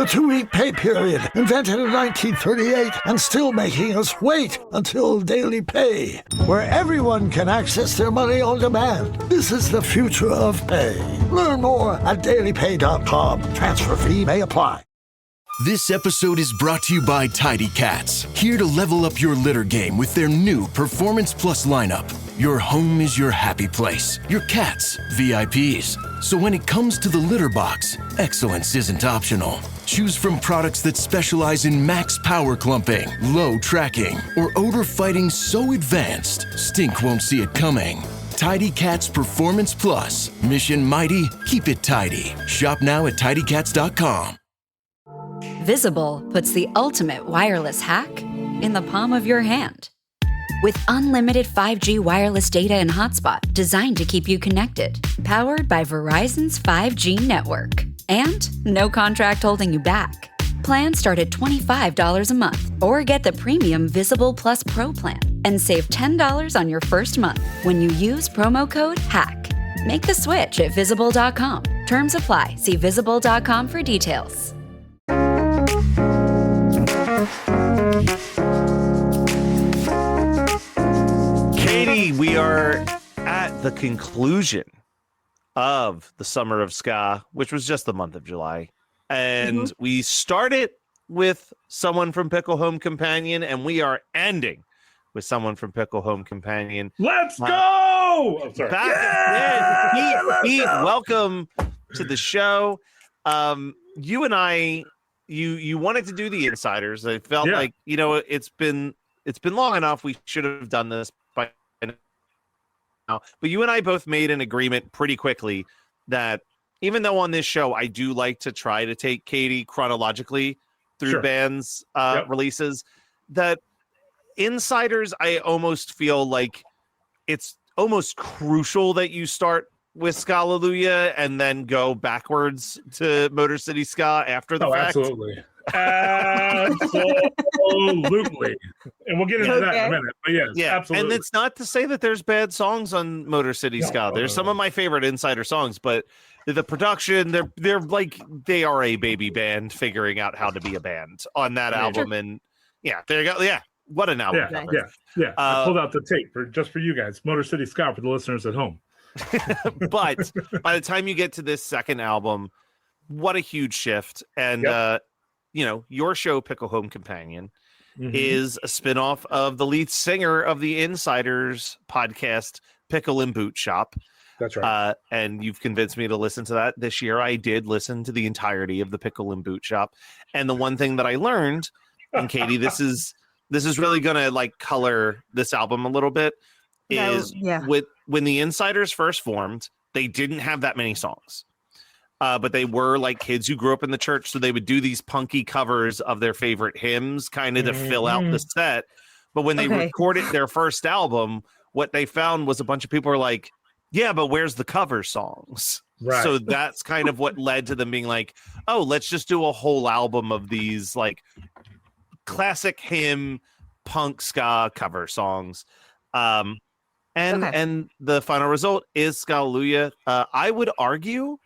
The 2-week pay period, invented in 1938 and still making us wait until daily pay, where everyone can access their money on demand. This is the future of pay. Learn more at dailypay.com. Transfer fee may apply. This episode is brought to you by Tidy Cats, here to level up your litter game with their new Performance Plus lineup. Your home is your happy place. Your cats, VIPs. So when it comes to the litter box, excellence isn't optional. Choose from products that specialize in max power clumping, low tracking, or odor fighting so advanced, stink won't see it coming. Tidy Cats Performance Plus. Mission mighty, keep it tidy. Shop now at tidycats.com. Visible puts the ultimate wireless hack in the palm of your hand. With unlimited 5G wireless data and hotspot designed to keep you connected, powered by Verizon's 5G network. And no contract holding you back. Plans start at $25 a month, or get the premium Visible Plus Pro plan and save $10 on your first month when you use promo code HACK. Make the switch at Visible.com. Terms apply. See Visible.com for details. Katie, we are at the conclusion of the Summer of Ska, which was just the month of July. And we started with someone from Pickle Home Companion, and we are ending with someone from Pickle Home Companion. Let's go! Oh, sorry. Pete, welcome to the show. You and I, you wanted to do the Insyderz. I felt like, it's been long enough. We should have done this by now. But you and I both made an agreement pretty quickly that even though on this show I do like to try to take Katie chronologically through bands' releases, that Insyderz, I almost feel like it's almost crucial that you start with Skalleluia and then go backwards to Motor City Ska after the fact. Absolutely. Absolutely. And we'll get into that in a minute. But yes, absolutely. And it's not to say that there's bad songs on Motor City Ska. There's some of my favorite Insyder songs, but the production, they're like, they are a baby band figuring out how to be a band on that album. And there you go. Yeah. What an album. Yeah. I pulled out the tape just for you guys. Motor City Ska for the listeners at home. But by the time you get to this second album, what a huge shift. And, your show, Pickle Home Companion, is a spinoff of the lead singer of the Insyderz podcast, Pickle and Boot Shop. That's right. And you've convinced me to listen to that this year. I did listen to the entirety of the Pickle and Boot Shop. And the one thing that I learned, and Katie, this is really going to like color this album a little bit, is when the Insyderz first formed, they didn't have that many songs. But they were like kids who grew up in the church, so they would do these punky covers of their favorite hymns kind of to fill out the set. But when they recorded their first album, what they found was a bunch of people were like, yeah, but where's the cover songs? Right. So that's kind of what led to them being like, oh, let's just do a whole album of these like classic hymn punk ska cover songs. And the final result is Skalleluia. I would argue,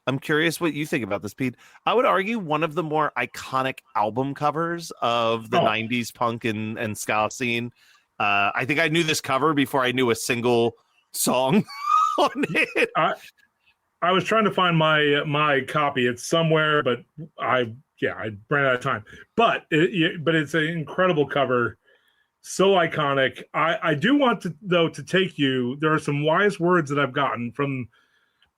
I'm curious what you think about this, Pete. I would argue one of the more iconic album covers of the 90s punk and ska scene. I think I knew this cover before I knew a single song on it. I was trying to find my copy. It's somewhere, but I ran out of time. But it's an incredible cover. So iconic. I do want to take you. There are some wise words that I've gotten from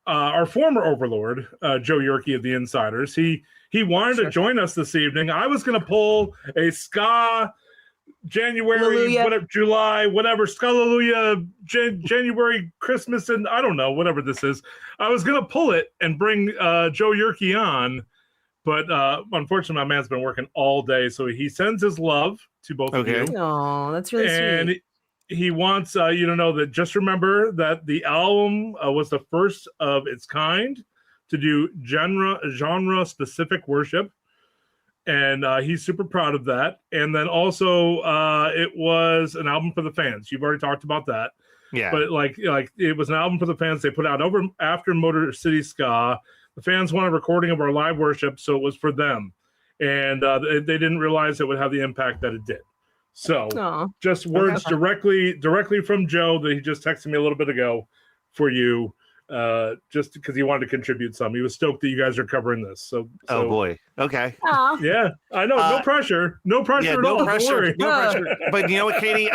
our former overlord, Joe Yerke of the Insyderz. He wanted to join us this evening. I was going to pull a ska January, whatever, July, whatever, Skalleluia, January, Christmas, and I don't know, whatever this is. I was going to pull it and bring Joe Yerke on, but unfortunately, my man's been working all day, so he sends his love to both of you. Oh, that's really sweet. And he wants you to know that just remember that the album was the first of its kind to do genre-specific worship. And he's super proud of that. And then also, it was an album for the fans. You've already talked about that. Yeah. But like it was an album for the fans. They put out after Motor City Ska. The fans wanted a recording of our live worship, so it was for them. and they didn't realize it wowould have the impact that it did. So just words directly from Joe that he just texted me a little bit ago for you, just because he wanted to contribute some. He was stoked that you guys are covering this. So oh boy, okay, yeah, I know, no pressure at all. Pressure, no pressure. But you know what, Katie,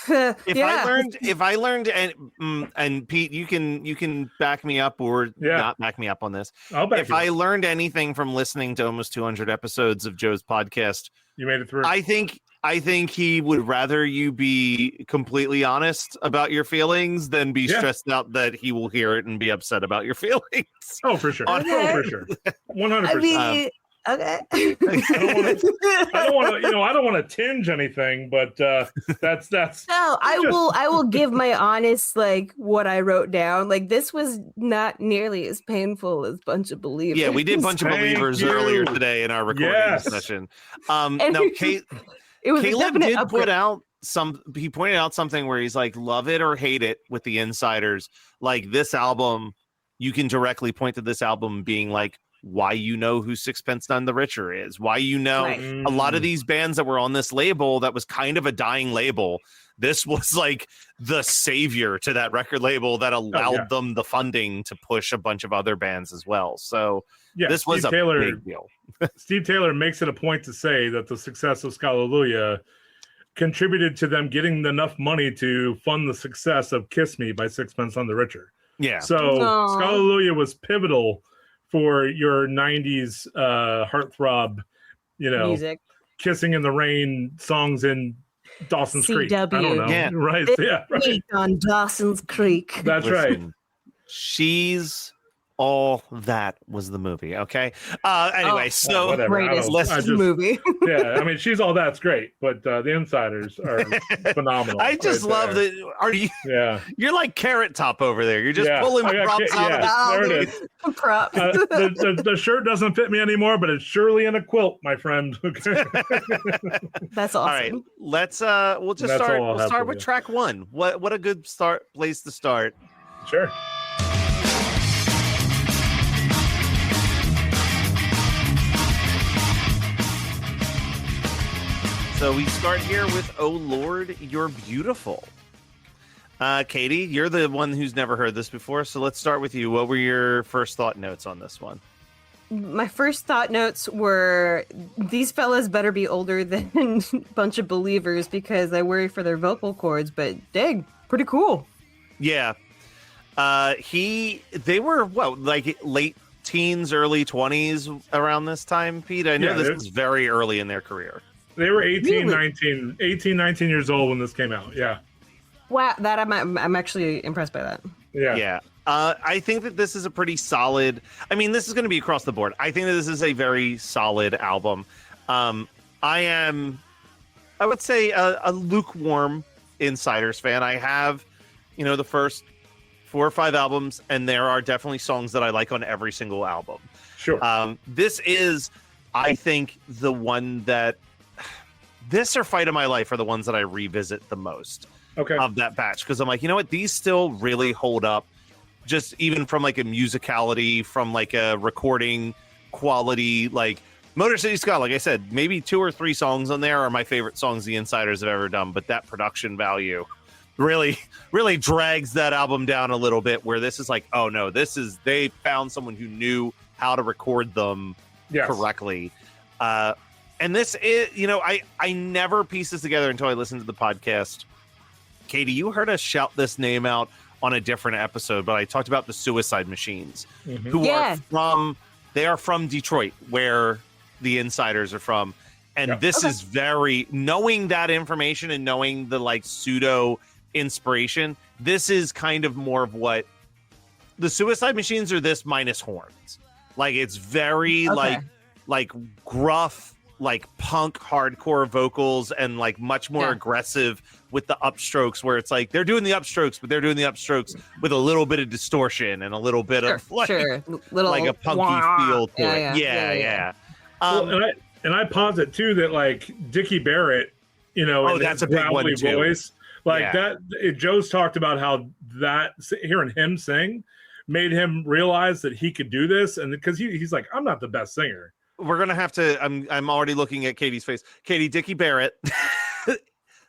If I learned, and Pete, you can back me up or not back me up on this. If I learned anything from listening to almost 200 episodes of Joe's podcast, you made it through. I think he would rather you be completely honest about your feelings than be stressed out that he will hear it and be upset about your feelings. Oh, for sure. Okay. Oh, for sure. 100%. I mean, okay. I don't want to tinge anything, but that's no, I will give my honest, like, what I wrote down. Like, this was not nearly as painful as Bunch of Believers. Yeah, we did Bunch of Believers earlier today in our recording session. No, Kate, it was Caleb did put out he pointed out something where he's like, love it or hate it with the Insiders. Like, this album, you can directly point to this album being like, why you know who Sixpence None the Richer is, why you know a lot of these bands that were on this label that was kind of a dying label. This was like the savior to that record label that allowed them the funding to push a bunch of other bands as well. So this was a big deal. Steve Taylor makes it a point to say that the success of Skalleluia contributed to them getting enough money to fund the success of Kiss Me by Sixpence None the Richer. Yeah. So Skalleluia was pivotal for your 90s heartthrob, music, Kissing in the Rain songs in Dawson's Creek. I don't know. Yeah. Right. Yeah. Right. On Dawson's Creek. That's right. She's All That was the movie. Okay. Anyway, so greatest movie. Yeah, I mean, She's All That's great, but the Insiders are phenomenal. I just love that. Are you? Yeah. You're like Carrot Top over there. You're just pulling props out of there it is. Props. The shirt doesn't fit me anymore, but it's surely in a quilt, my friend. That's awesome. All right, let's we'll just start. We'll start with track one. What a good place to start. Sure. So we start here with "Oh Lord, You're Beautiful." Katie, you're the one who's never heard this before, so let's start with you. What were your first thought notes on this one? My first thought notes were, these fellas better be older than Bunch of Believers because I worry for their vocal cords, but dang, pretty cool. Yeah. They were like late teens, early 20s around this time, Pete? I know this was very early in their career. They were 18, 19 years old when this came out. Yeah. Wow, that I'm actually impressed by that. Yeah. Yeah. I think that this is a pretty solid. I mean, this is going to be across the board. I think that this is a very solid album. I would say a lukewarm Insyderz fan. I have, the first 4 or 5 albums, and there are definitely songs that I like on every single album. Sure. This is, I think, the one that this or Fight of My Life are the ones that I revisit the most. Okay. Of that batch, because I'm like, you know what, these still really hold up, just even from like a musicality, from like a recording quality. Like Motor City Ska, like I said, maybe 2 or 3 songs on there are my favorite songs the Insiders have ever done, but that production value really drags that album down a little bit, where this is like, oh no, they found someone who knew how to record them correctly. And this is, I never pieced this together until I listened to the podcast. Katie, you heard us shout this name out on a different episode, but I talked about the Suicide Machines, who are from Detroit, where the Insiders are from. And this is knowing that information and knowing the like pseudo inspiration, this is kind of more of what the Suicide Machines are, this minus horns. Like, it's very like gruff, like punk hardcore vocals, and like much more aggressive with the upstrokes, where it's like they're doing the upstrokes, but they're doing the upstrokes with a little bit of distortion and a little bit of like a punky feel to it. Yeah. And I posit too that like Dickie Barrett, that's a big one too. Voice, Joe's talked about how that hearing him sing made him realize that he could do this, and because he's like, I'm not the best singer, we're gonna have to. I'm already looking at Katie's face. Katie, Dickie Barrett.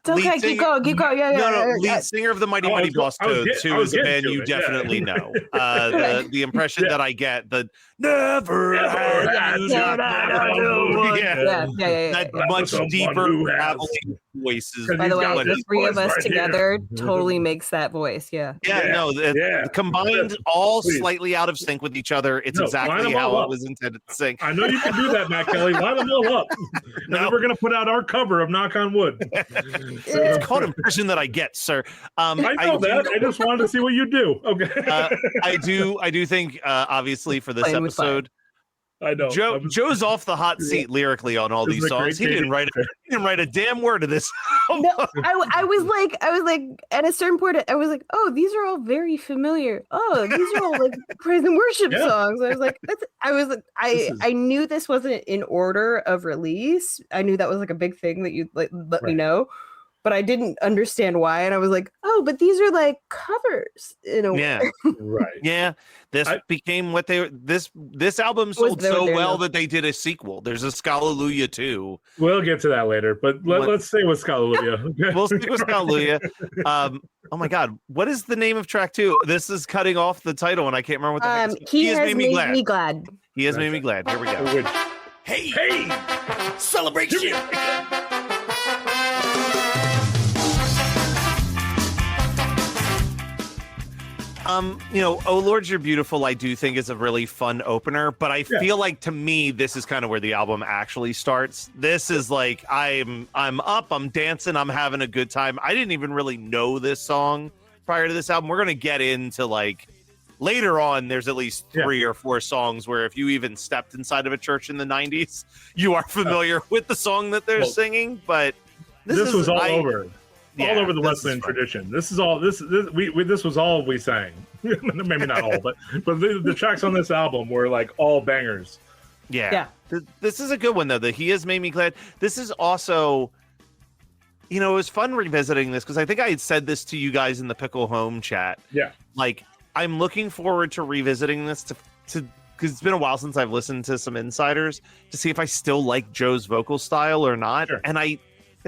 It's okay, keep going. Yeah, No, lead singer of the Mighty Mighty Boss Toads, who is a band you definitely know. The impression that I get, the never had that much deeper, gravelly voices. By the way, the three of us together totally makes that voice. Combined, all slightly out of sync with each other. It's exactly how it was intended to sing. I know you can do that, Matt Kelly. Line them all up. Now we're gonna put out our cover of Knock on Wood. It's called impression that I get, sir. I know that. I just wanted to see what you do. Okay. I do think, obviously, for this episode, I know Joe's off the hot seat lyrically on all these songs. He didn't write a damn word of this. No, I was like, at a certain point, I was like, oh, these are all very familiar. Oh, these are all like praise and worship songs. I knew this wasn't in order of release. I knew that was like a big thing that you'd let me know. But I didn't understand why, and I was like, "Oh, but these are like covers in a way." Right? Yeah, this became what they. This album sold so well that they did a sequel. There's a Skalleluia too. We'll get to that later, but let's stay with Skalleluia. We'll stick with Skalleluia. Oh my God, what is the name of track 2? This is cutting off the title, and I can't remember what the heck it's called. He has made me glad. He has made me glad. Here we go. Hey, celebration. Oh Lord, You're Beautiful, I do think is a really fun opener, but I feel like, to me, this is kind of where the album actually starts. This is like, I'm up, I'm dancing, I'm having a good time. I didn't even really know this song prior to this album. We're going to get into, like, later on, there's at least 3 or 4 songs where if you even stepped inside of a church in the 90s, you are familiar with the song that they're singing, but this was all over the Wesleyan tradition. This is all this was all we sang. Maybe not all, but the tracks on this album were like all bangers. Yeah. This is a good one though. The He Has Made Me Glad. This is also, it was fun revisiting this because I think I had said this to you guys in the Pickle Home chat. Yeah. Like, I'm looking forward to revisiting this to because it's been a while since I've listened to some Insyderz to see if I still like Joe's vocal style or not. Sure. And I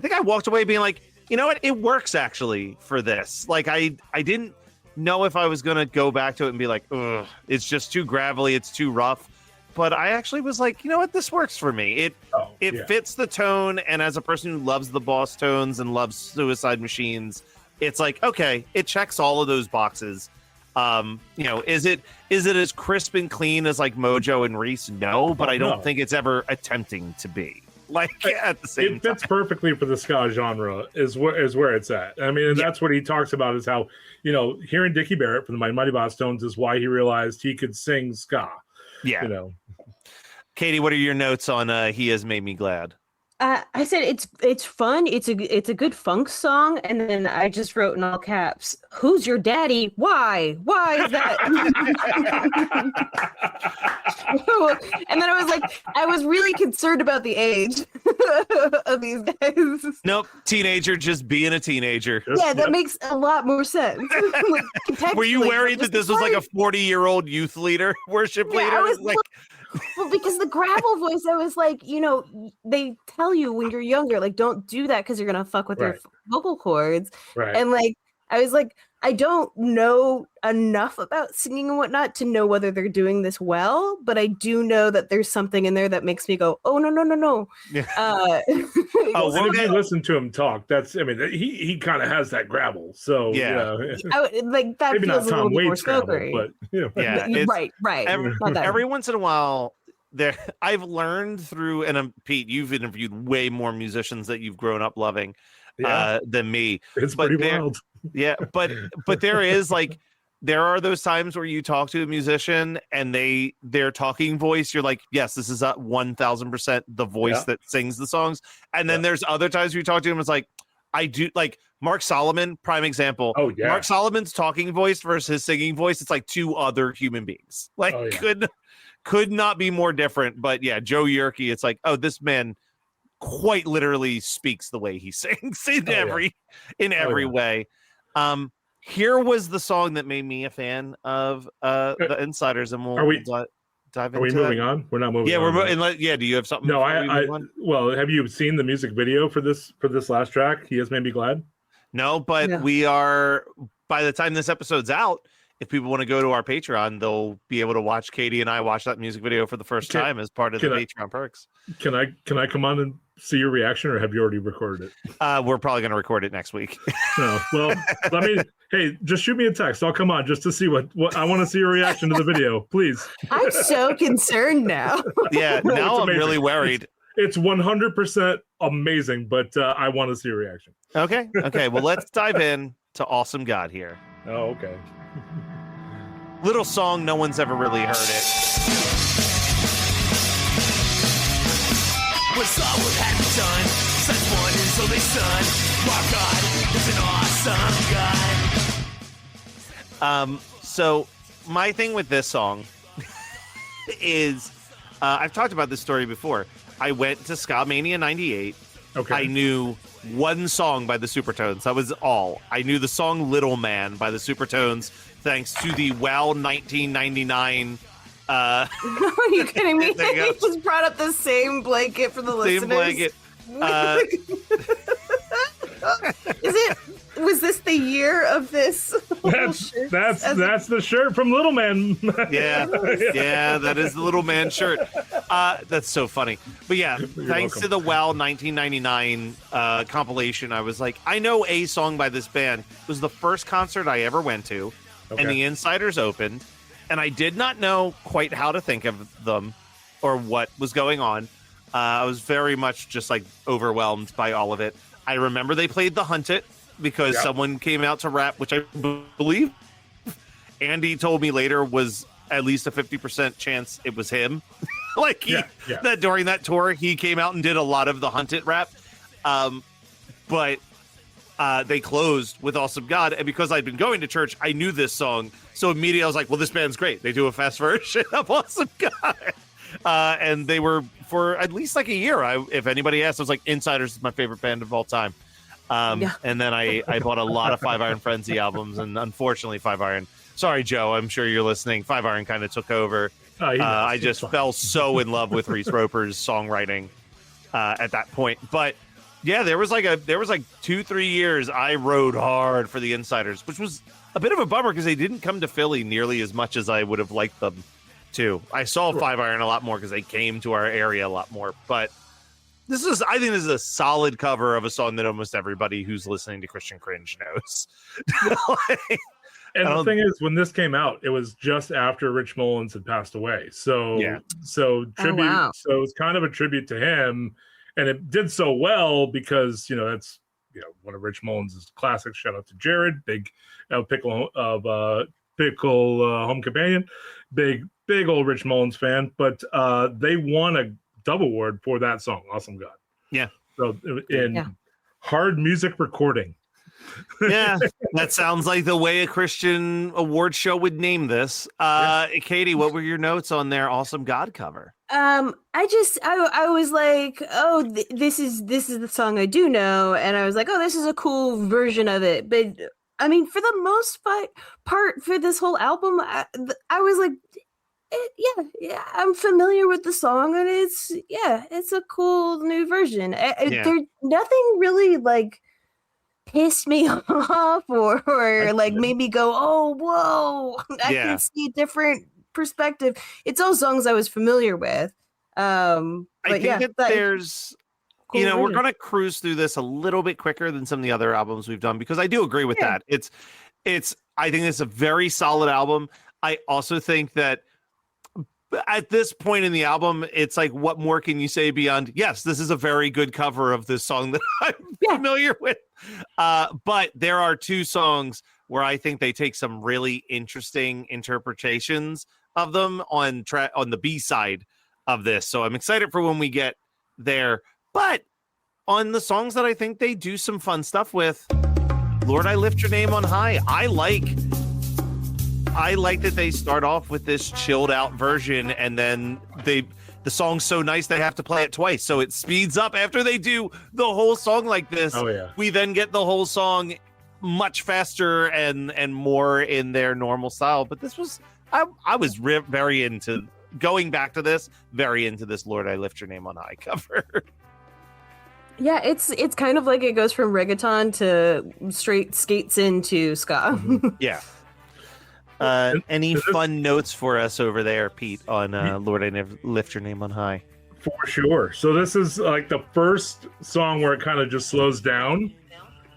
think I walked away being like, you know what? It works actually for this. Like, I didn't know if I was going to go back to it and be like, ugh, it's just too gravelly. It's too rough. But I actually was like, you know what? This works for me. It fits the tone. And as a person who loves the Boss Tones and loves Suicide Machines, it's like, okay, it checks all of those boxes. Is it as crisp and clean as like Mojo and Reese? No, but I don't think it's ever attempting to be. Like, at the same time, it fits perfectly for the ska genre is where it's at. I mean, and that's what he talks about is how, hearing Dickie Barrett from the Mighty Boss Tones is why he realized he could sing ska. Yeah. Katie, what are your notes on He Has Made Me Glad? I said it's fun. It's a good funk song, and then I just wrote in all caps, "Who's your daddy? Why? Why is that?" And then I was really concerned about the age of these guys. Nope, teenager just being a teenager. Yeah, that makes a lot more sense. Were you worried that this was like a 40-year-old youth leader, worship leader? I was like. Well, because the gravel voice, I was like, they tell you when you're younger, like, don't do that because you're gonna fuck with your vocal cords. Right. And like, I was like, I don't know enough about singing and whatnot to know whether they're doing this well, but I do know that there's something in there that makes me go, oh no. Yeah. If you listen to him talk, he kind of has that gravel. So yeah, like that maybe feels not Tom a little bit more Waits gravel, spokery. but yeah, right. Every once in a while, I've learned through, and Pete, you've interviewed way more musicians that you've grown up loving than me. It's pretty wild. Yeah, but there are those times where you talk to a musician and their talking voice, you're like, yes, this is 1000% the voice that sings the songs. And then there's other times where you talk to him, it's like, I do, like Mark Solomon, prime example. Oh yeah, Mark Solomon's talking voice versus his singing voice, it's like two other human beings. Like, could not be more different. But yeah, Joe Yerke, it's like, oh, this man quite literally speaks the way he sings in every way. Yeah. Here was the song that made me a fan of the Insyderz, and dive Are we into moving on? We're not moving. Yeah, on, we're moving. Yeah, do you have something? No, well, have you seen the music video for this last track? He Has Made Me Glad. No, but we are. By the time this episode's out, if people want to go to our Patreon, they'll be able to watch Katie and I watch that music video for the first time as part of the Patreon perks. Can I come on and see your reaction, or have you already recorded it? We're probably going to record it next week. No, well, hey, just shoot me a text. I'll come on just to see what I want to see your reaction to the video, please. I'm so concerned now. Yeah, now I'm really worried. It's 100% amazing, but I want to see your reaction. Okay. Well, let's dive in to Awesome God here. Oh, okay. Little song, no one's ever really heard it. What's all we've had done? Such one is only son. My God is an awesome God. So my thing with this song is, I've talked about this story before. I went to Ska Mania 98. Okay. I knew one song by the Supertones. That was all. I knew the song Little Man by the Supertones, thanks to the WoW 1999. Are you kidding me? You just brought up the same blanket for the same listeners. blanket. Was this the year of this? That's the shirt from Little Man. Yeah, that is the Little Man shirt. That's so funny. But yeah, thanks to the WoW 1999 compilation, I was like, I know a song by this band. It was the first concert I ever went to, and the Insyderz opened, and I did not know quite how to think of them or what was going on. I was very much just like overwhelmed by all of it. I remember they played The Hunt It, because someone came out to rap, which I believe Andy told me later was at least a 50% chance it was him. That during that tour, he came out and did a lot of the Hunt It rap. But they closed with Awesome God. And because I'd been going to church, I knew this song. So immediately I was like, well, this band's great. They do a fast version of Awesome God. And they were, for at least like a year, if anybody asked, I was like, Insyderz is my favorite band of all time. And then I bought a lot of Five Iron Frenzy albums, and unfortunately Five Iron, sorry Joe, I'm sure you're listening, Five Iron kind of took over. I just fell so in love with Reese Roper's songwriting at that point. But yeah, there was like 2-3 years I rode hard for the Insyderz, which was a bit of a bummer because they didn't come to Philly nearly as much as I would have liked them to. I saw Five Iron a lot more because they came to our area a lot more, but I think this is a solid cover of a song that almost everybody who's listening to Christian Cringe knows. And the thing is, when this came out, it was just after Rich Mullins had passed away. So tribute. Oh, wow. So it's kind of a tribute to him, and it did so well because that's one of Rich Mullins' classics. Shout out to Jared, big Pickle Home Companion, big old Rich Mullins fan. But they won a Dove Award for that song, Awesome God. Yeah. So in hard music recording. Yeah, that sounds like the way a Christian award show would name this. Katie, what were your notes on their Awesome God cover? I was like, oh, this is the song I do know, and I was like, oh, this is a cool version of it. But I mean, for the most part for this whole album, I was like, yeah, I'm familiar with the song, and it's a cool new version. There's nothing really like pissed me off or like made me go, oh, whoa, I can see a different perspective. It's all songs I was familiar with. I think that there's, cool version. we're going to cruise through this a little bit quicker than some of the other albums we've done, because I do agree with that. I think it's a very solid album. I also think that at this point in the album, it's like, what more can you say beyond, yes, this is a very good cover of this song that I'm familiar with. But there are two songs where I think they take some really interesting interpretations of them on the B side of this. So I'm excited for when we get there. But on the songs that I think they do some fun stuff with, Lord, I Lift Your Name on High. I like that they start off with this chilled out version, and then the song's so nice they have to play it twice, so it speeds up after they do the whole song like this. Oh yeah, we then get the whole song much faster and more in their normal style. But this was I was very into going back to this, very into this Lord I Lift Your Name on High cover. Yeah, it's kind of like it goes from reggaeton to straight skates into ska. Yeah. Any fun notes for us over there, Pete, on Lord I Lift Your Name on High? For sure. So this is like the first song where it kind of just slows down.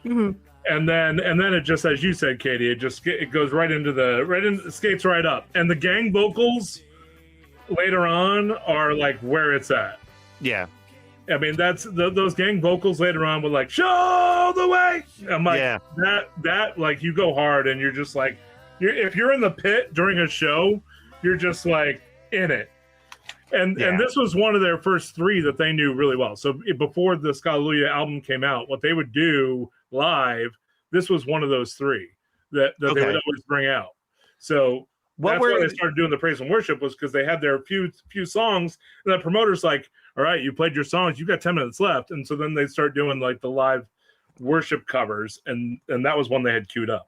Mm-hmm. And then it just, as you said, Katie, it goes right into skates right up. And the gang vocals later on are like where it's at. Yeah. I mean, that's those gang vocals later on were like, show the way. I'm like, that like you go hard and you're just like, if you're in the pit during a show, you're just like in it. And this was one of their first three that they knew really well. So before the Skalleluia album came out, what they would do live, this was one of those three that they would always bring out. So that's why they started doing the praise and worship, was because they had their few songs, and the promoter's like, all right, you played your songs, you got 10 minutes left. And so then they start doing like the live worship covers, and that was one they had queued up.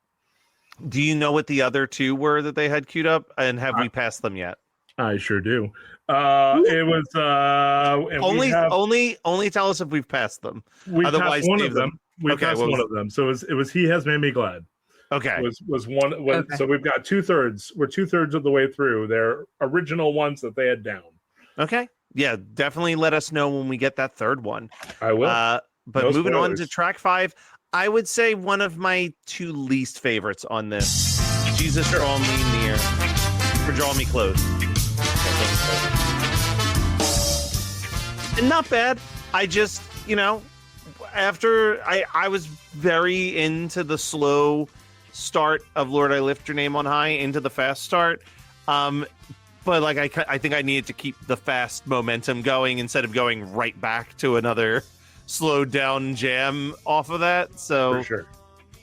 Do you know what the other two were that they had queued up, and have we passed them yet? I sure do. It was only tell us if we've passed them. We passed one of them. We passed one of them. So it was He Has Made Me Glad. Okay. Was one. So we've got 2/3. We're 2/3 of the way through their original ones that they had down. Okay. Yeah, definitely let us know when we get that third one. I will. But No moving spoilers. on to track 5, I would say one of my two least favorites on this. Jesus Draw Me Near. Or Draw Me Close. And not bad. I just, after I was very into the slow start of Lord I Lift Your Name on High, into the fast start. But like I think I needed to keep the fast momentum going instead of going right back to another slowed down jam off of that. So For sure.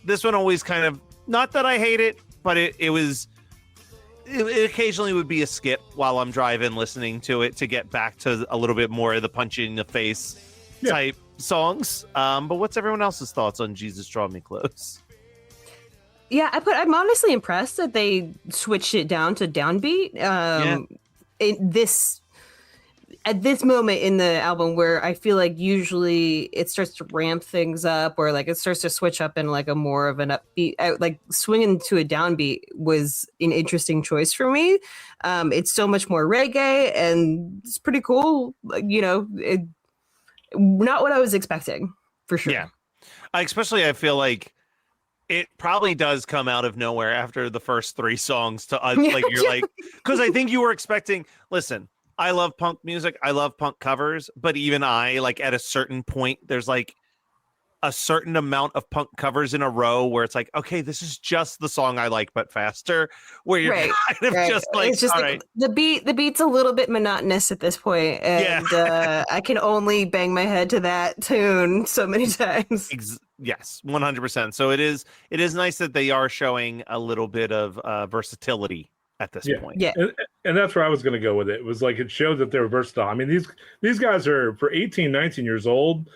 This one always kind of, not that I hate it, but it occasionally would be a skip while I'm driving, listening to it to get back to a little bit more of the punch in the face type songs. But what's everyone else's thoughts on Jesus Draw Me Close? Yeah, I'm honestly impressed that they switched it down to downbeat. At this moment in the album, where I feel like usually it starts to ramp things up, or like it starts to switch up in like a more of an upbeat, like swinging to a downbeat was an interesting choice for me. It's so much more reggae, and it's pretty cool. Not what I was expecting, for sure. Yeah, I feel like it probably does come out of nowhere after the first 3 songs to because I think you were expecting. Listen, I love punk music. I love punk covers, but even at a certain point, there's like a certain amount of punk covers in a row where it's like, okay, this is just the song I like, but faster. Where you're kind of just like, it's just all like the beat's a little bit monotonous at this point, and I can only bang my head to that tune so many times. Yes, 100%. So it is nice that they are showing a little bit of versatility at this point. Yeah. And that's where I was going to go with it. It was like, it showed that they were versatile. I mean, these guys are, for 18, 19 years old,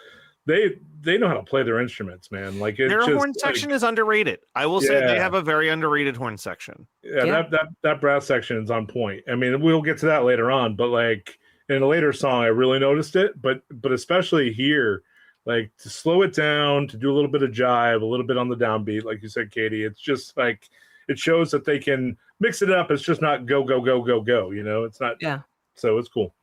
they know how to play their instruments, man. Like, their horn section is underrated. I will say they have a very underrated horn section. Yeah. That brass section is on point. I mean, we'll get to that later on, but like in a later song, I really noticed it, but especially here, like to slow it down, to do a little bit of jive, a little bit on the downbeat, like you said, Katie. It's just like, it shows that they can mix it up. It's just not go, go, go, go, go. It's not. Yeah. So it's cool.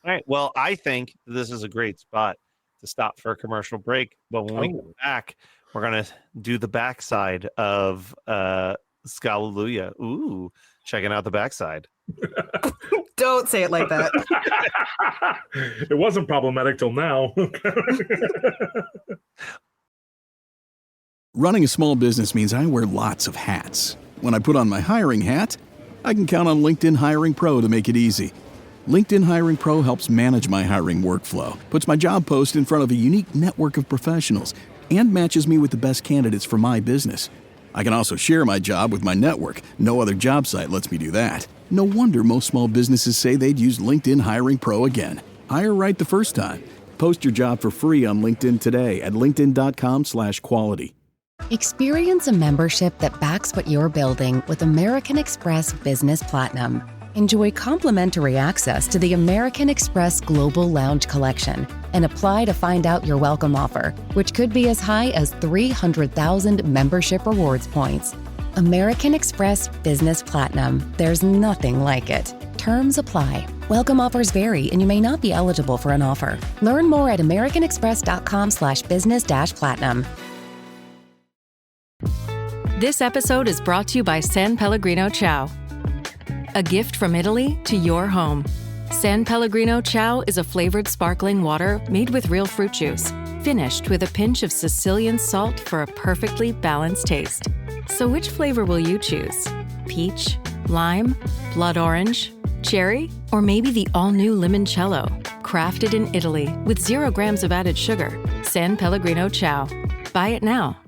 All right. Well, I think this is a great spot to stop for a commercial break. But when we come back, we're going to do the backside of Skalleluia. Ooh, checking out the backside. Don't say it like that. It wasn't problematic till now. Running a small business means I wear lots of hats. When I put on my hiring hat, I can count on LinkedIn Hiring Pro to make it easy. LinkedIn Hiring Pro helps manage my hiring workflow, puts my job post in front of a unique network of professionals, and matches me with the best candidates for my business. I can also share my job with my network. No other job site lets me do that. No wonder most small businesses say they'd use LinkedIn Hiring Pro again. Hire right the first time. Post your job for free on LinkedIn today at linkedin.com/quality. Experience a membership that backs what you're building with American Express Business Platinum. enjoy complimentary access to the American Express Global Lounge Collection and apply to find out your welcome offer, which could be as high as 300,000 membership rewards points. American Express Business Platinum. There's nothing like it. Terms apply. Welcome offers vary, and you may not be eligible for an offer. Learn more at americanexpress.com/business-platinum. This episode is brought to you by San Pellegrino Ciao. A gift from Italy to your home. San Pellegrino Ciao is a flavored sparkling water made with real fruit juice, finished with a pinch of Sicilian salt for a perfectly balanced taste. So which flavor will you choose? Peach, lime, blood orange, cherry, or maybe the all-new limoncello? Crafted in Italy with 0 grams of added sugar. San Pellegrino Ciao. Buy it now.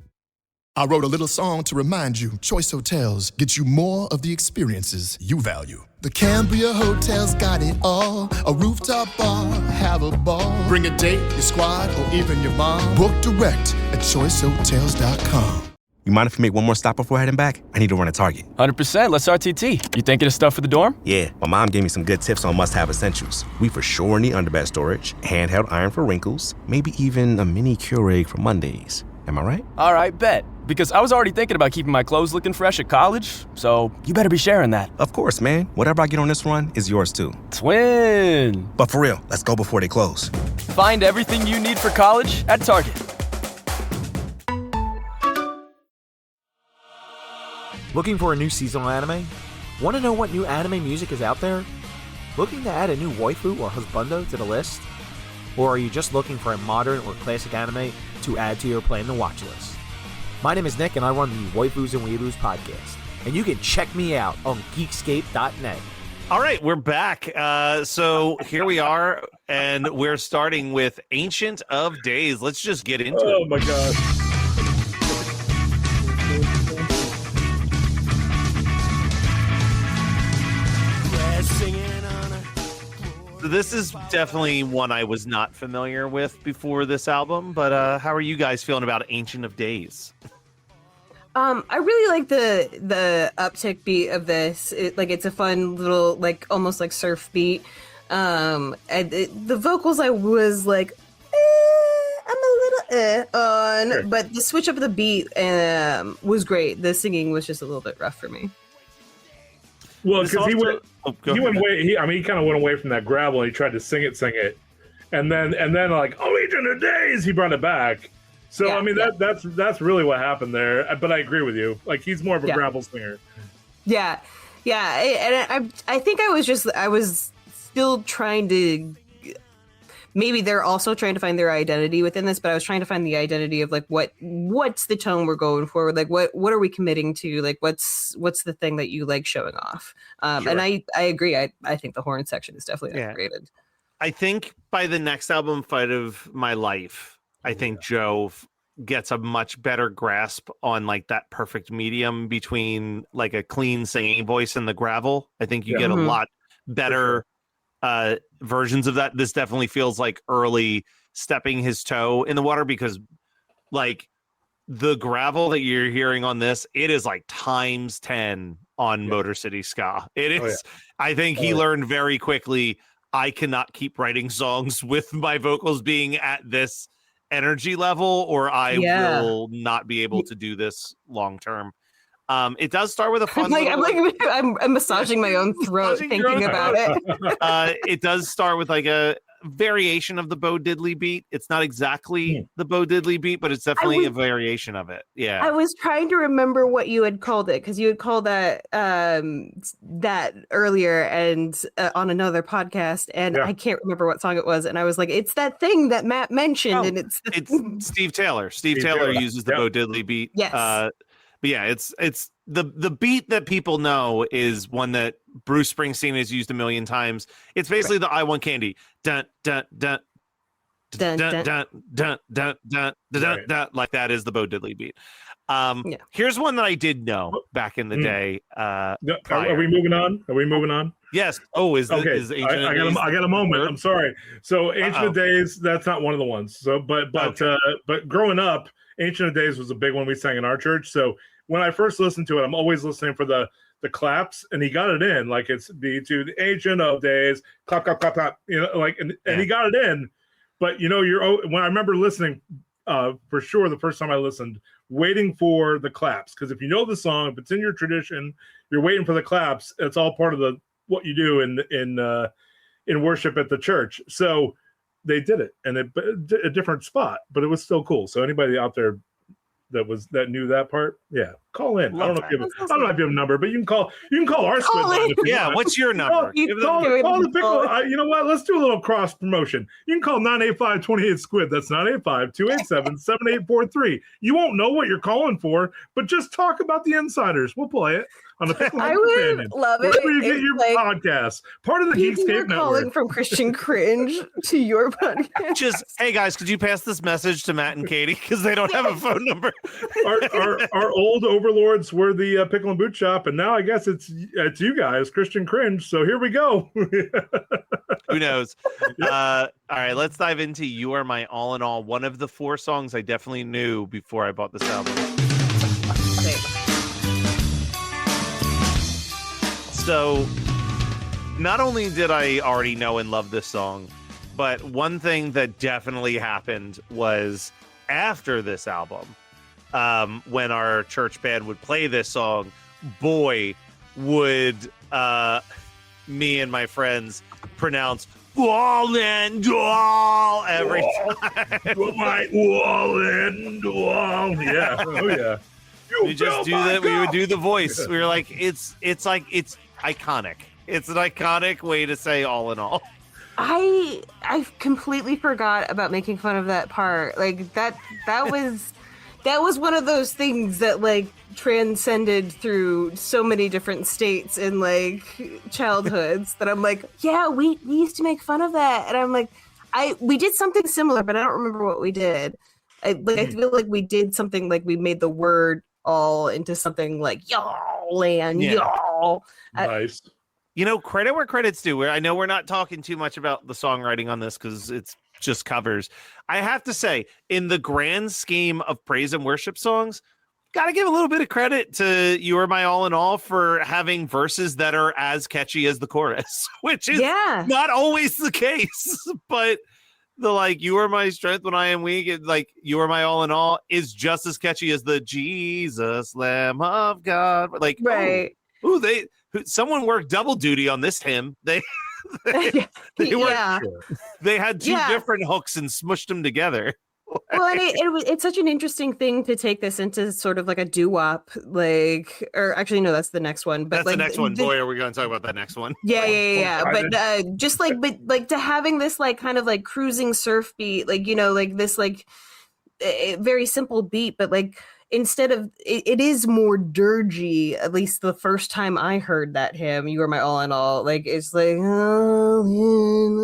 I wrote a little song to remind you, Choice Hotels get you more of the experiences you value. The Cambria Hotel's got it all. A rooftop bar, have a ball. Bring a date, your squad, or even your mom. Book direct at choicehotels.com. You mind if we make one more stop before heading back? I need to run a Target. 100%. Let's RTT. You thinking of stuff for the dorm? Yeah, my mom gave me some good tips on must-have essentials. We for sure need underbed storage, handheld iron for wrinkles, maybe even a mini Keurig for Mondays. Am I right? All right, bet. Because I was already thinking about keeping my clothes looking fresh at college, so you better be sharing that. Of course, man. Whatever I get on this run is yours too. Twin. But for real, let's go before they close. Find everything you need for college at Target. Looking for a new seasonal anime? Want to know what new anime music is out there? Looking to add a new waifu or husbando to the list? Or are you just looking for a modern or classic anime to add to your plan to watch list? My name is Nick and I run the Waifus and Weeaboos podcast. And you can check me out on Geekscape.net. All right, we're back. So here we are, and we're starting with Ancient of Days. Let's just get into it. Oh my God. So this is definitely one I was not familiar with before this album, but how are you guys feeling about Ancient of Days? I really like the uptick beat of this. It's a fun little, like, almost like surf beat. The vocals I was like, I'm a little on, sure. But the switch up of the beat was great. The singing was just a little bit rough for me. Well, because he went away. He kind of went away from that gravel. And he tried to sing it, and then like, oh, Ancient of Days, he brought it back. So yeah, I mean that's really what happened there. But I agree with you. Like, he's more of a gravel singer. Yeah, and I think I was still trying to. Maybe they're also trying to find their identity within this, but I was trying to find the identity of like what's the tone we're going for, like what are we committing to, like what's the thing that you like showing off. Sure. And I agree. I think the horn section is definitely upgraded. I think by the next album, Fight of My Life, I think Joe gets a much better grasp on like that perfect medium between like a clean singing voice and the gravel. I think you get a lot better versions of that. This definitely feels like early stepping his toe in the water, because like the gravel that you're hearing on this, it is like times 10 on Motor City Ska. It is. I think he learned very quickly, I cannot keep writing songs with my vocals being at this energy level, or I will not be able to do this long term. It does start with a fun. I'm massaging my own throat thinking about it. It does start with like a variation of the Bo Diddley beat. It's not exactly the Bo Diddley beat, but it's definitely a variation of it. Yeah. I was trying to remember what you had called it, because you had called that that earlier and on another podcast, and I can't remember what song it was, and I was like, it's that thing that Matt mentioned, and it's Steve Taylor. Steve Taylor uses the Bo Diddley beat. Yes. But yeah, it's the beat that people know is one that Bruce Springsteen has used a million times. It's basically the I Want Candy. Dun dun dun dun dun dun dun dun dun dun dun. Like that is the Bo Diddley beat. Here's one that I did know back in the day. Are we moving on? Yes. Oh, is okay? I got a moment. I'm sorry. So Ancient of Days, that's not one of the ones. So but growing up, Ancient of Days was a big one we sang in our church. So when I first listened to it, I'm always listening for the the claps, and he got it in like it's the to the ancient of days, clap, clap, clap, clap, like, and he got it in. But when I remember listening, for sure, the first time I listened, waiting for the claps, because if you know the song, if it's in your tradition, you're waiting for the claps. It's all part of what you do in worship at the church. So they did it, and a different spot, but it was still cool. So anybody out there that knew that part, call in. I don't know if you have a number, but you can call our squid line. What's your number? Call the Pickle. You know what? Let's do a little cross promotion. You can call 985-28-SQUID. That's 985-287-7843. You won't know what you're calling for, but just talk about the Insyderz. We'll play it on the Pickle. I would love it. Wherever you get your podcast. Part of the Geekscape Network. Calling from Christian Cringe to your podcast. Just, hey guys, could you pass this message to Matt and Katie because they don't have a phone number? Our old overlords were the Pickle and Boot Shop, and now I guess it's you guys, Christian Cringe. So here we go. Who knows? All right, let's dive into "You Are My All in All." One of the 4 songs I definitely knew before I bought this album. So, not only did I already know and love this song, but one thing that definitely happened was after this album, when our church band would play this song, boy, would me and my friends pronounce "wall and all" every time. My wall and all. Yeah. Oh yeah. We just do that. We would do the voice. We were like, it's iconic. It's an iconic way to say "all in all." I completely forgot about making fun of that part. Like that was one of those things that like transcended through so many different states and like childhoods that I'm like, yeah, we used to make fun of that, and I'm like, we did something similar, but I don't remember what we did. I feel like we did something like we made the word "all" into something like "y'all" and "y'all." Nice. Credit where credit's due. I know we're not talking too much about the songwriting on this because it's just covers. I have to say, in the grand scheme of praise and worship songs, got to give a little bit of credit to "You Are My All in All" for having verses that are as catchy as the chorus, which is not always the case. But the "You are my strength when I am weak," "You are my all in all" is just as catchy as the "Jesus, Lamb of God." Right. Someone worked double duty on this hymn. They had 2 different hooks and smushed them together. Well, and it's such an interesting thing to take this into sort of like a doo-wop, or actually no, that's the next one. But that's the next one. Boy, are we going to talk about that next one? Yeah. But but to having this like kind of like cruising surf beat, this very simple beat, but like instead of it is more dirgy. At least the first time I heard that hymn, "You Are My All in All," like it's like all in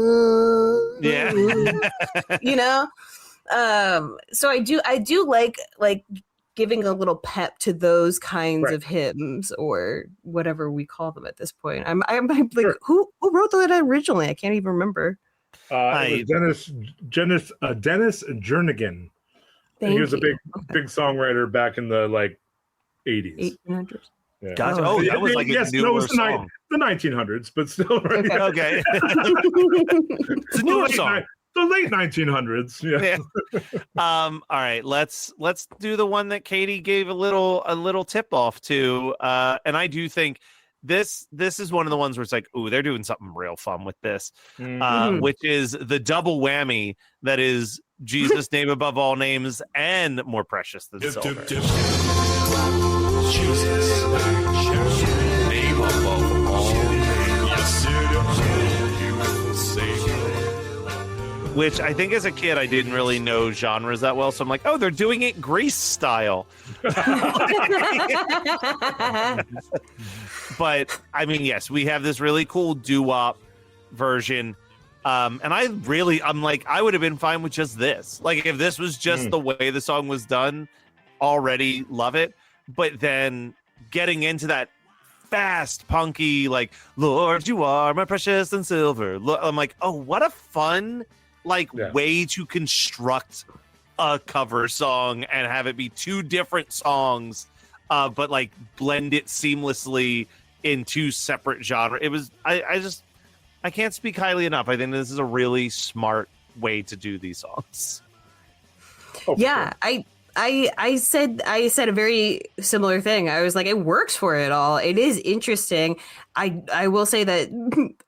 all, so I do like giving a little pep to those kinds of hymns or whatever we call them at this point. I'm like, who wrote that originally? I can't even remember. It was Dennis Jernigan. He was a big songwriter back in the 80s. 1800s. Yeah. Gotcha. Oh, that was like a newer song. The 1900s, but still. Right? Okay. It's a newer song. The late 1900s. Yeah. All right. Let's do the one that Katie gave a little tip off to. And I do think this is one of the ones where it's like, ooh, they're doing something real fun with this, which is the double whammy that is Jesus' name above all names and more precious than silver. Jesus, name above all names. Which I think as a kid, I didn't really know genres that well. So I'm like, oh, they're doing it Grease style. But I mean, yes, we have this really cool doo-wop version. And I'm like, I would have been fine with just this. Like, if this was just the way the song was done, already love it. But then getting into that fast, punky, like, Lord, you are my precious and silver. I'm like, oh, what a fun, way to construct a cover song and have it be 2 different songs, but blend it seamlessly in two separate genres. It was I can't speak highly enough. I think this is a really smart way to do these songs. Yeah, I said a very similar thing. I was like, it works for it all. It is interesting. I will say that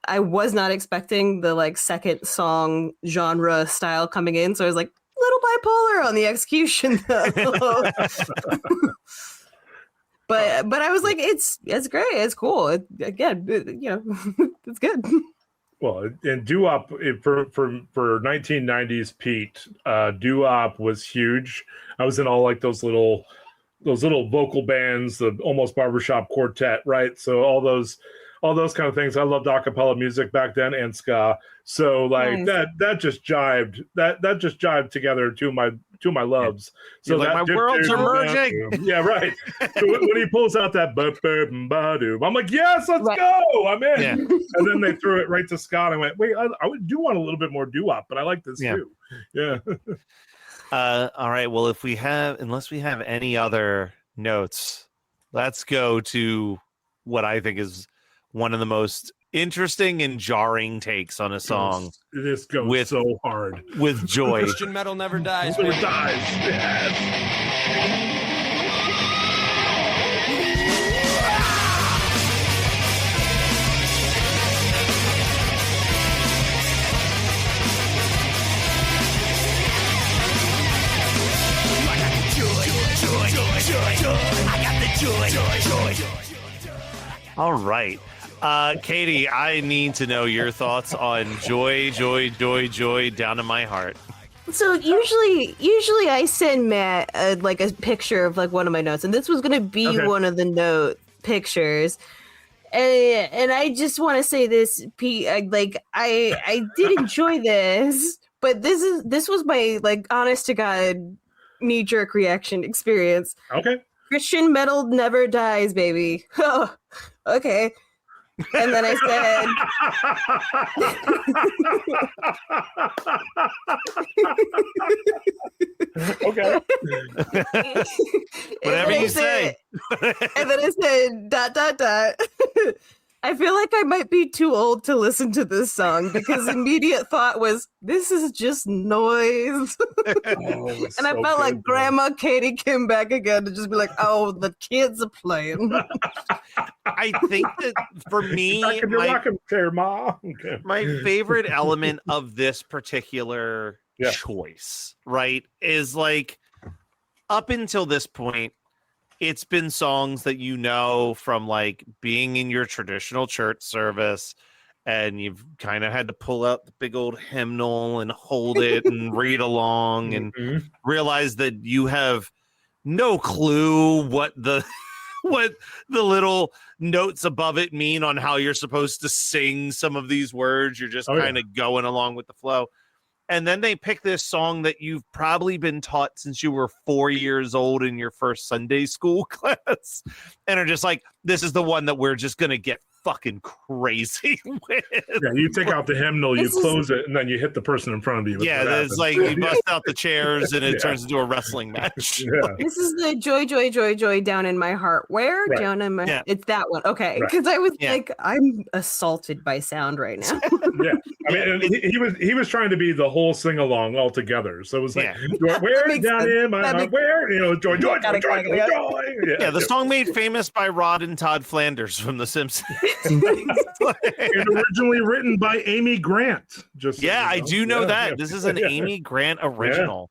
I was not expecting the like second song genre style coming in, so I was like little bipolar on the execution though. But I was like, it's great, it's cool. It's good. Well, and doo-wop for 1990s Pete, doo-wop was huge. I was in all like those little vocal bands, the almost barbershop quartet, right? So all those kind of things. I loved a cappella music back then and ska. So like that just jived. That just jived together to my loves. So like, my worlds are merging. Yeah, right. So when he pulls out that ba-ba-ba-doo, I'm like, yes, let's go. I'm in. Yeah. And then they threw it right to ska. And I went, wait, I do want a little bit more doo-wop, but I like this too. Yeah. All right. Well, unless we have any other notes, let's go to what I think is one of the most interesting and jarring takes on a song. This goes so hard with Joy. Christian metal never dies. Never dies. Yes. All right. Katie, I need to know your thoughts on Joy, Joy, Joy, Joy down in my heart. So usually I send Matt like a picture of like one of my notes, and this was going to be one of the note pictures. And I just want to say this, Pete, I did enjoy this, but this was my like honest to God knee-jerk reaction experience. Okay. Christian metal never dies, baby. Oh, okay. And then I said, okay. Whatever you say. And then I said, ... I feel like I might be too old to listen to this song because immediate thought was, this is just noise. And I felt like Grandma Katie came back again to just be like, oh, the kids are playing. I think that for me, my favorite element of this particular choice, right, is like up until this point, it's been songs that you know from like being in your traditional church service, and you've kind of had to pull out the big old hymnal and hold it and read along and realize that you have no clue what the little notes above it mean on how you're supposed to sing some of these words. You're just kind of going along with the flow. And then they pick this song that you've probably been taught since you were 4 years old in your first Sunday school class, and are just like, this is the one that we're just going to get fucking crazy with. Yeah, you take out the hymnal, you close it, and then you hit the person in front of you. Yeah, it's like you bust out the chairs and it turns into a wrestling match. Yeah. This is the joy, joy, joy, joy down in my heart. Where? Right. Down in my It's that one. Okay. Because I was like, I'm assaulted by sound right now. Yeah. I mean, he was trying to be the whole sing-along all together. So it was like, where down in my heart? Where? You know, joy, joy, joy, joy, joy, joy. Yeah, the song made famous by Rod and Todd Flanders from The Simpsons. And originally written by Amy Grant. I do know that. This is an Amy Grant original.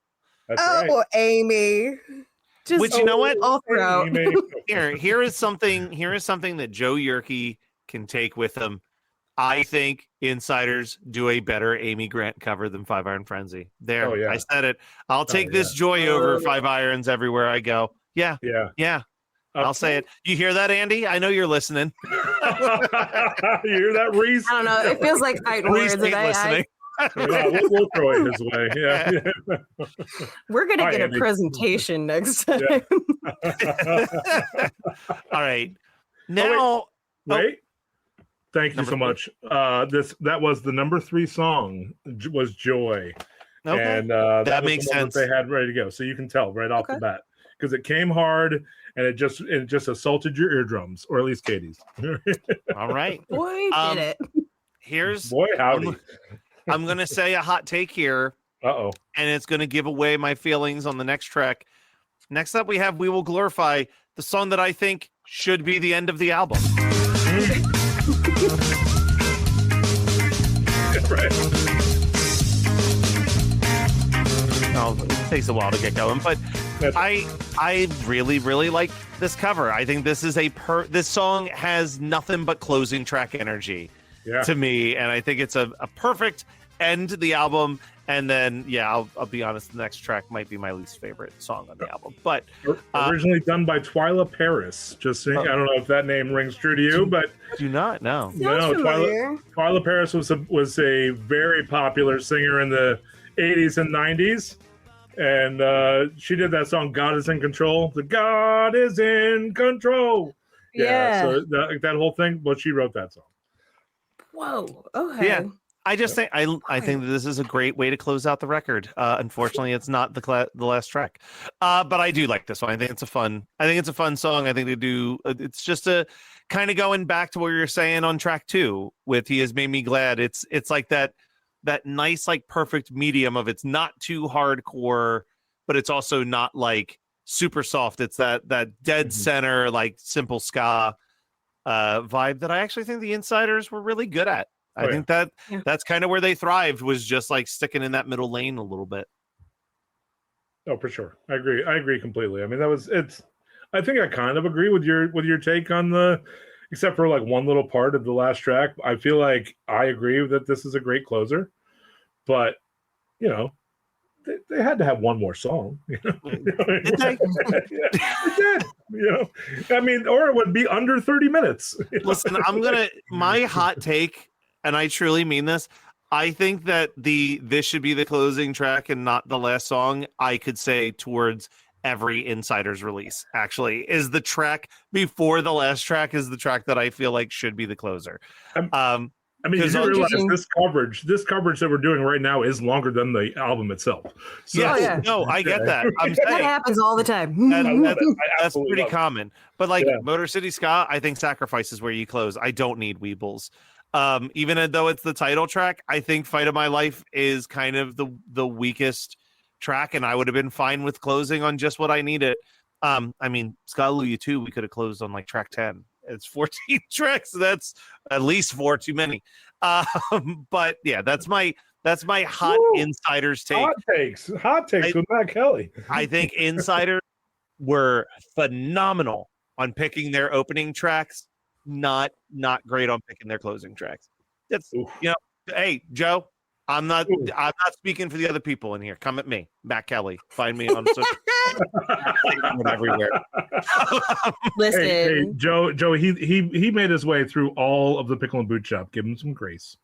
That's right. Amy. Just which, you know what? All throughout. Here is something that Joe Yerke can take with him. I think Insyderz do a better Amy Grant cover than Five Iron Frenzy. I said it. I'll take this joy over Five Irons everywhere I go. Yeah. I'll say it. You hear that, Andy? I know you're listening. You hear that, Reese? I don't know. It feels like fighting words. Listening. We'll throw it his way. Yeah. We're gonna get a presentation next time. All right. Now, wait. Thank you so much. That was the number 3 song. Was Joy, okay. and that makes sense. They had ready to go, so you can tell right off the bat. because it came hard and it just assaulted your eardrums, or at least Katie's. All right. Boy, did it. Here's Boy, howdy. I'm gonna say a hot take here. Uh-oh. And it's gonna give away my feelings on the next track. Next up, we have "We Will Glorify," the song that I think should be the end of the album. Right. Oh, it takes a while to get going, but I really, really like this cover. I think this is this song has nothing but closing track energy to me, and I think it's a perfect end to the album. And then, I'll be honest, the next track might be my least favorite song on the album. But originally done by Twyla Paris. Just saying, I don't know if that name rings true to you, but do not know. No, Twyla Paris was a very popular singer in the 80s and 90s. And she did that song, "God is in Control." The God is in control. Yeah. So that whole thing, well, she wrote that song. Whoa. Okay. Yeah. I just think I think that this is a great way to close out the record. Unfortunately, it's not the last track, but I do like this one. I think it's a fun song. I think they do. It's just a kind of going back to what you're saying on track 2 with "He Has Made Me Glad." It's like that nice, like, perfect medium of, it's not too hardcore, but it's also not like super soft. It's that dead center, like, simple ska vibe that I actually think the Insyderz were really good at. I think that's kind of where they thrived, was just like sticking in that middle lane a little bit. Oh, for sure. I agree completely. I mean, I think I kind of agree with your take on except for like one little part of the last track. I feel like I agree that this is a great closer, but they had to have one more song. Did they? They did. I mean, or it would be under 30 minutes. Listen, my hot take, and I truly mean this, I think that this should be the closing track and not the last song. I could say towards every Insyderz release, actually, is the track before the last track is the track that I feel like should be the closer. I mean, you realize this coverage that we're doing right now is longer than the album itself. So, no, I get that. I'm saying that happens all the time. That's pretty common. But like Motor City Ska, I think Sacrifice is where you close. I don't need Weebles. Even though it's the title track, I think Fight of My Life is kind of the weakest track, and I would have been fine with closing on just what I needed. I mean, Skalleluia 2, we could have closed on like track 10. It's 14 tracks. So that's at least 4 too many. But yeah, that's my hot Insyderz take. Hot takes with Matt Kelly. I think Insyderz were phenomenal on picking their opening tracks. Not great on picking their closing tracks. That's hey Joe, I'm not speaking for the other people in here. Come at me, Matt Kelly. Find me on social everywhere. Listen, hey, Joe, he made his way through all of the Pickle and Boot Shop. Give him some grace.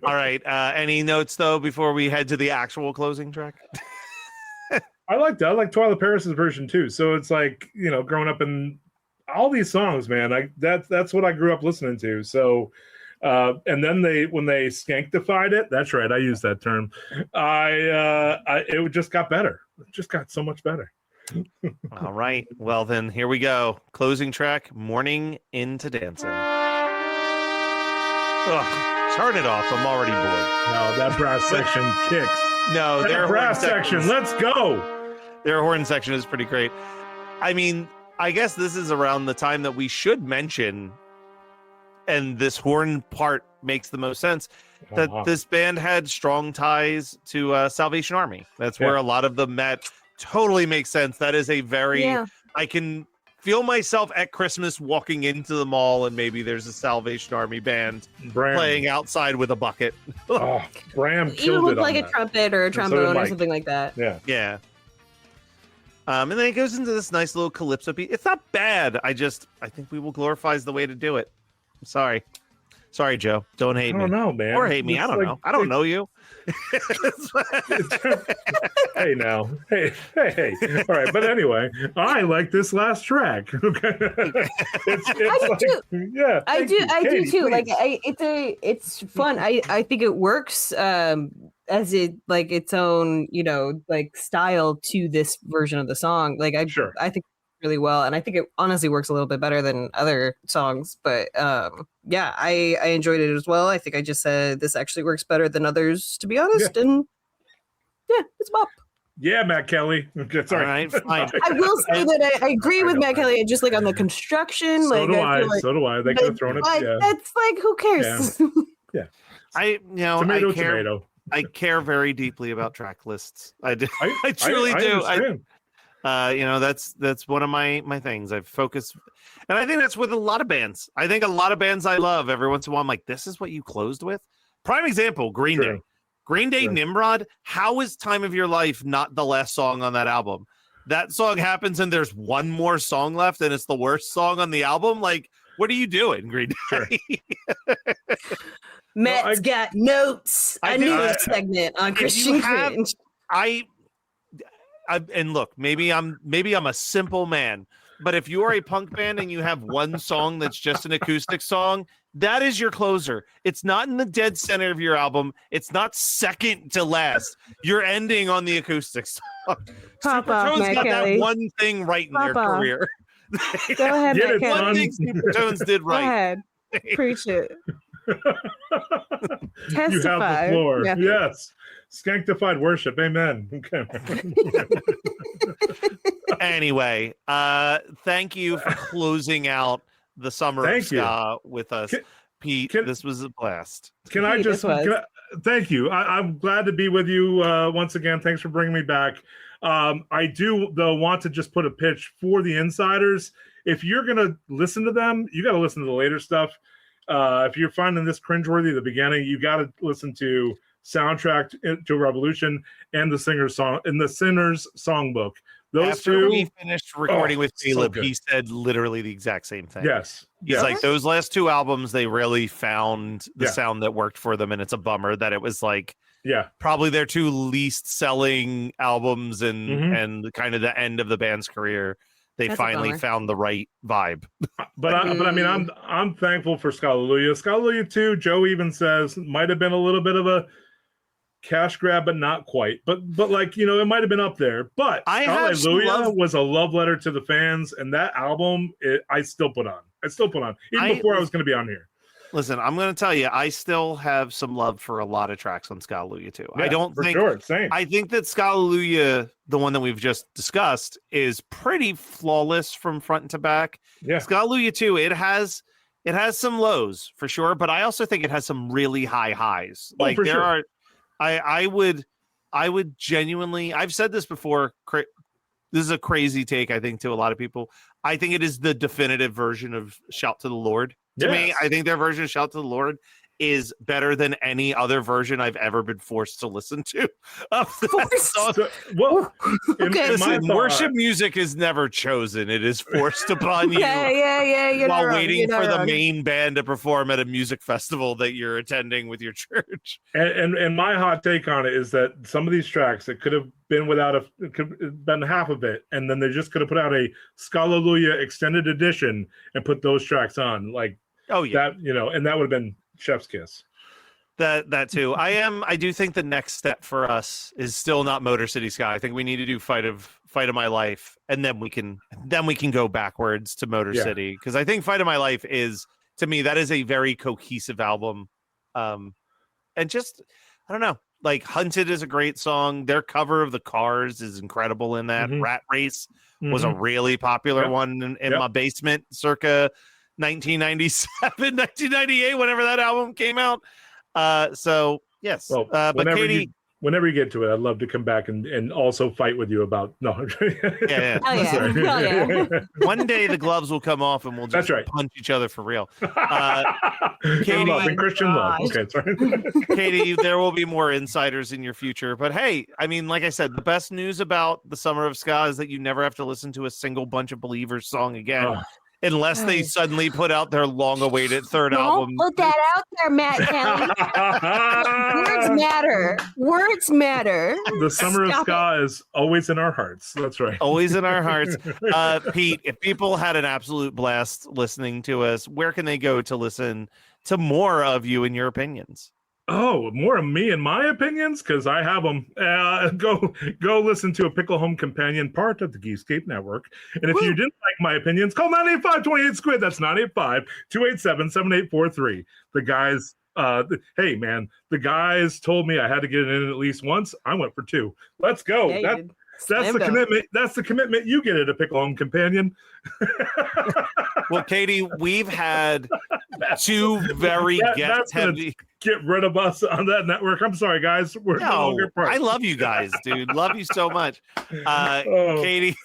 All right. Any notes though before we head to the actual closing track? I like that. I like Twyla Paris's version too. So it's like, growing up in all these songs, man, that's what I grew up listening to. So, and then when they skanktified it, that's right, I used that term. It just got better. It just got so much better. All right. Well, then here we go. Closing track, Morning into Dancing. Ugh, turn it off. I'm already bored. No, that brass section kicks. No, their brass section. Let's go. Their horn section is pretty great. I mean, I guess this is around the time that we should mention, and this horn part makes the most sense, that this band had strong ties to Salvation Army. That's where a lot of them met. Totally makes sense. That is a very, I can feel myself at Christmas walking into the mall and maybe there's a Salvation Army band playing outside with a bucket. Bram killed even with it like on a trumpet or a trombone or something like that. Yeah. And then it goes into this nice little calypso beat. It's not bad. I think We Will Glorify is the way to do it. I'm sorry, Joe. Don't hate me. I don't know, man. Or hate me. I don't know. I don't know you. Hey, now. Hey. All right. But anyway, I like this last track. Okay. I do too. Yeah. I do Katie, too. please. Like it's fun. I think it works. as it like its own, like style to this version of the song. Like I think really well, and I think it honestly works a little bit better than other songs. But yeah, I enjoyed it as well. I think I just said this actually works better than others, to be honest. Yeah. And yeah, it's a bop. Yeah, Matt Kelly. Sorry. All right, fine. I will say that I agree with Matt Kelly, just like on the construction. So like do I. Feel like, so do I. They could have thrown it. Like, Yeah. That's like, who cares? Yeah. Tomato. I care very deeply about track lists. I do. I truly do. That's one of my things. I've focused, and I think that's with a lot of bands. I think a lot of bands I love. Every once in a while, I'm like, this is what you closed with. Prime example: Green Day. Green Day, Nimrod. How is "Time of Your Life" not the last song on that album? That song happens, and there's one more song left, and it's the worst song on the album. Like, what are you doing, Green Day? Matt's got notes. I knew this segment on Christian Cringe. And look, maybe I'm a simple man, but if you are a punk band and you have one song that's just an acoustic song, that is your closer. It's not in the dead center of your album. It's not second to last. You're ending on the acoustic song. Supertones got that one thing right in their career. Go ahead, Matt Kelly. One thing Supertones did right. Go ahead. Preach it. Testify. You have the floor. Yeah. Yes. Sanctified worship. Amen. Okay. Anyway, thank you for closing out the summer of ska with us. Pete, this was a blast. Thank you. I'm glad to be with you once again. Thanks for bringing me back. I do, though, want to just put a pitch for the Insyderz. If you're going to listen to them, you got to listen to the later stuff. If you're finding this cringeworthy at the beginning, you got to listen to Soundtrack to Revolution and the Sinner's Songbook. Those After two. we finished recording with Caleb, he said literally the exact same thing. Yes. He's like, those last two albums, they really found the sound that worked for them, and it's a bummer that it was like probably their two least selling albums and kind of the end of the band's career. They finally found the right vibe. But I mean, I'm thankful for Skalleluia. Skalleluia 2, Joe even says, might have been a little bit of a cash grab, but not quite. But like, it might have been up there. But Skalleluia was a love letter to the fans, and that album, I still put on. Even before I was going to be on here. Listen, I'm going to tell you, I still have some love for a lot of tracks on Skalleluia too. Yeah, I don't think. Same. I think that Skalleluia, the one that we've just discussed, is pretty flawless from front to back. Yeah. Skalleluia 2, it has some lows for sure, but I also think it has some really high highs. Like there are, I would genuinely. I've said this before. This is a crazy take, I think, to a lot of people. I think it is the definitive version of Shout to the Lord. To me, I think their version of Shout to the Lord is better than any other version I've ever been forced to listen to. Listen, worship music is never chosen. It is forced upon you while waiting for the main band to perform at a music festival that you're attending with your church. And my hot take on it is that some of these tracks, it could have been been half of it, and then they just could have put out a Skalleluia extended edition and put those tracks on. Like, that, and that would have been chef's kiss. That too. I do think the next step for us is still not Motor City Sky. I think we need to do Fight of My Life, and then we can go backwards to Motor City, because I think Fight of My Life is, to me, that is a very cohesive album. And just, I don't know, like Hunted is a great song. Their cover of The Cars is incredible in that. Rat Race was a really popular one in my basement circa 1997, 1998, whenever that album came out. So yes. Well, but Katie, whenever you get to it, I'd love to come back and also fight with you about yeah. Hell yeah. One day the gloves will come off and we'll just punch each other for real. Katie, love and Christian love. Okay, sorry. Katie, there will be more Insyderz in your future. But hey, I mean, like I said, the best news about the Summer of Ska is that you never have to listen to a single Bunch of Believers song again. Unless they suddenly put out their long-awaited third album. Don't put that out there, Matt Kelly. Words matter. The Summer of Ska is always in our hearts. That's right. Always in our hearts. Pete, if people had an absolute blast listening to us, where can they go to listen to more of you and your opinions? Oh, more of me and my opinions, because I have them. Go listen to a Pickle Home Companion, part of the Geekscape Network. And if you didn't like my opinions, call 985-28-SQUID. That's 985-287-7843. The guys, hey man, the guys told me I had to get it in at least once. I went for 2. Let's go. Yeah, That's the commitment. That's the commitment you get at a Pickle Home Companion. Well, Katie, we've had 2 very guest heavy. Get rid of us on that network. I'm sorry, guys. We're no longer part. I love you guys, dude. Love you so much. Katie,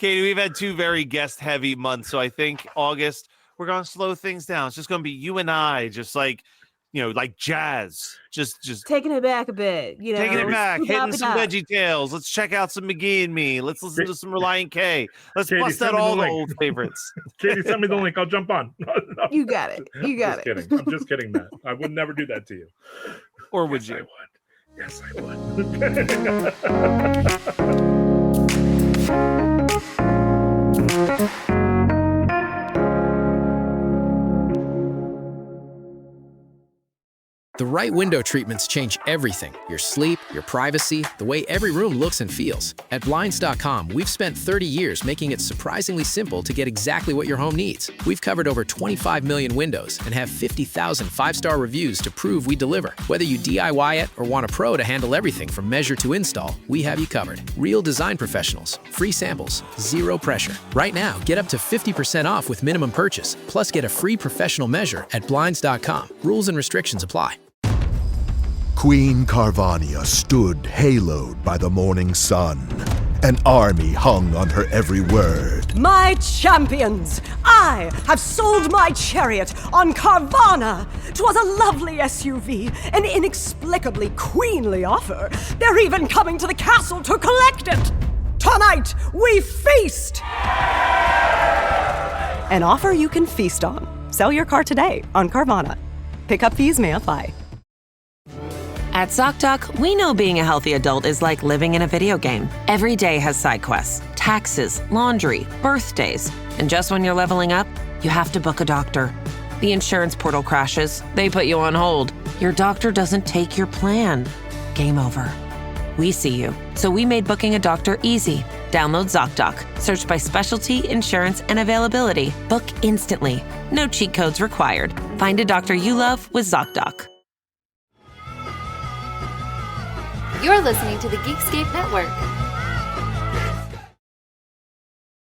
we've had 2 very guest heavy months. So I think August, we're going to slow things down. It's just going to be you and I, just like, like jazz, just taking it back a bit, taking it back, hitting some Veggie Tales. Let's check out some McGee and Me. Let's listen to some Reliant K. Let's bust out all the old favorites. Katie, send me the link. I'll jump on. No. You got it. You got it. Kidding. I'm just kidding, Matt. I would never do that to you. Or would you? I would. Yes, I would. The right window treatments change everything. Your sleep, your privacy, the way every room looks and feels. At Blinds.com, we've spent 30 years making it surprisingly simple to get exactly what your home needs. We've covered over 25 million windows and have 50,000 5-star reviews to prove we deliver. Whether you DIY it or want a pro to handle everything from measure to install, we have you covered. Real design professionals, free samples, zero pressure. Right now, get up to 50% off with minimum purchase, plus get a free professional measure at Blinds.com. Rules and restrictions apply. Queen Carvania stood haloed by the morning sun. An army hung on her every word. My champions, I have sold my chariot on Carvana. 'Twas a lovely SUV, an inexplicably queenly offer. They're even coming to the castle to collect it. Tonight, we feast! An offer you can feast on. Sell your car today on Carvana. Pickup fees may apply. At ZocDoc, we know being a healthy adult is like living in a video game. Every day has side quests, taxes, laundry, birthdays. And just when you're leveling up, you have to book a doctor. The insurance portal crashes. They put you on hold. Your doctor doesn't take your plan. Game over. We see you. So we made booking a doctor easy. Download ZocDoc. Search by specialty, insurance, and availability. Book instantly. No cheat codes required. Find a doctor you love with ZocDoc. You're listening to the Geekscape Network.